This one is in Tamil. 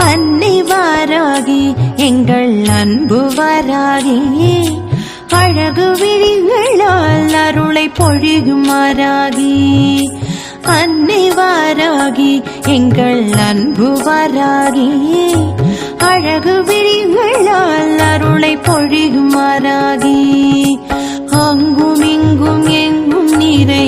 அன்னை வாராகி எங்கள் அன்பு வாராகி அழகு விழிகளால் அருளை பொழியுமாறாகி அன்னை வாராகி எங்கள் அன்பு வாராகி அழகு விழிகளால் அருளை பொழியுமாறாகி அங்கும் இங்கும் எங்கும் நிறை